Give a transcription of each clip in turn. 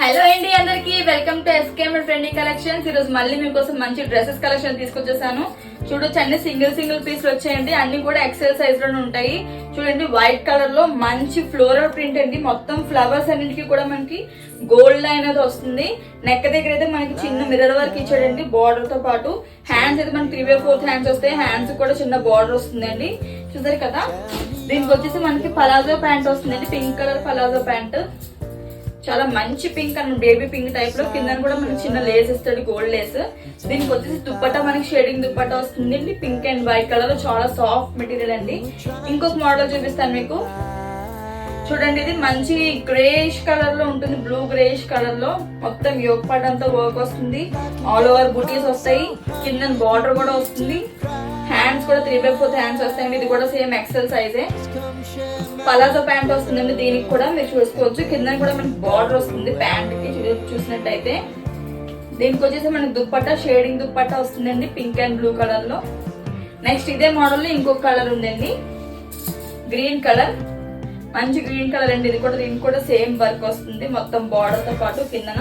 Hello అండి అందరికి welcome to SKM trending collections. ఈ రోజు మళ్ళీ మీకోసం మంచి డ్రెస్సెస్ కలెక్షన్ తీసుకొచ్చేసాను. చూడొచ్చు అన్ని సింగిల్ పీస్ వచ్చాయండి. అన్ని కూడా ఎక్సెల్ సైజ్ లోనే ఉంటాయి. చూడండి వైట్ కలర్ లో మంచి ఫ్లోరల్ ప్రింట్ అండి. మొత్తం ఫ్లవర్స్ అన్నిటికీ కూడా మనకి గోల్డ్ లైన్ అనేది వస్తుంది. నెక్ దగ్గర అయితే మనకి చిన్న మిర్రర్ వర్క్ ఇచ్చాడండి బార్డర్ తో పాటు. హ్యాండ్స్ అయితే మనకి 3/4 హ్యాండ్స్ వస్తాయి. హ్యాండ్స్ కూడా చిన్న బార్డర్ వస్తుందండి. చూసారు కదా, దీనికి వచ్చేసి మనకి పలాజో ప్యాంట్ వస్తుందండి. పింక్ కలర్ పలాజో ప్యాంట్, చాలా మంచి pink and baby pink type లో. కింద కూడా మనకి చిన్న లేస్ ఇస్తాడు, గోల్డ్ లేస్. దీనికి వచ్చేసి దుప్పట్టా మనకి షేడింగ్ దుప్పట్టా వస్తుంది పింక్ అండ్ వైట్ కలర్ లో. చాలా సాఫ్ట్ మెటీరియల్ అండి. ఇంకొక మోడల్ చూపిస్తాను మీకు. చూడండి, ఇది మంచి గ్రేష్ కలర్ లో ఉంటుంది, బ్లూ గ్రేష్ కలర్ లో. మొత్తం యోగ్ పార్ట్ అంతా వర్క్ వస్తుంది. ఆల్ ఓవర్ బుటీస్ వస్తాయి. కింద బార్డర్ కూడా వస్తుంది. హ్యాండ్స్ కూడా 3/4 హ్యాండ్స్ వస్తాయండి. ఇది కూడా సేమ్ ఎక్సెల్ సైజే. పలాజో ప్యాంట్ వస్తుందండి. దీనికి కూడా మీరు చూసుకోవచ్చు. కింద కూడా మనకి బార్డర్ వస్తుంది ప్యాంట్ కి చూసినట్టయితే. దీనికి వచ్చేసి మనకి దుప్పట్టా షేడింగ్ దుప్పట్టా వస్తుందండి, పింక్ అండ్ బ్లూ కలర్ లో. నెక్స్ట్ ఇదే మోడల్ లో ఇంకొక కలర్ ఉందండి, గ్రీన్ కలర్. మంచి గ్రీన్ కలర్ అండి. ఇది కూడా దీనికి కూడా సేమ్ వర్క్ వస్తుంది, మొత్తం బార్డర్ తో పాటు కిందన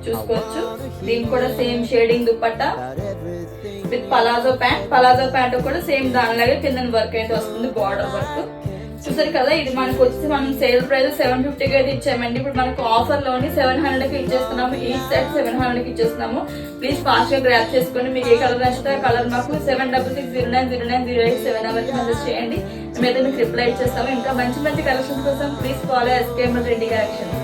చూసుకోవచ్చు. దీనికి కూడా same shading dupatta with palazzo pant. Palazzo pant కూడా సేమ్ దానిలాగే కింద వర్క్ అయితే వస్తుంది, బార్డర్ వర్క్. చూసారు కదా, ఇది మనకు వచ్చేసి మనం సేల్ ప్రైస్ 750కి అయితే ఇచ్చామండి. ఇప్పుడు మనకు ఆఫర్ లోని 700కి ఇచ్చేస్తున్నాము. ఈ సెట్ 700కి ఇచ్చేస్తున్నాము. ప్లీజ్ ఫాస్ట్ గా గ్రాప్ చేసుకోండి. మీకు ఏ కలర్ నచ్చితే కలర్ మాకు 7660909087 నెంబర్కి మెసేజ్ చేయండి. మేమైతే మీకు రిప్లై ఇచ్చేస్తాము. ఇంకా మంచి కలెక్షన్స్ కోసం please follow SKM trending collections.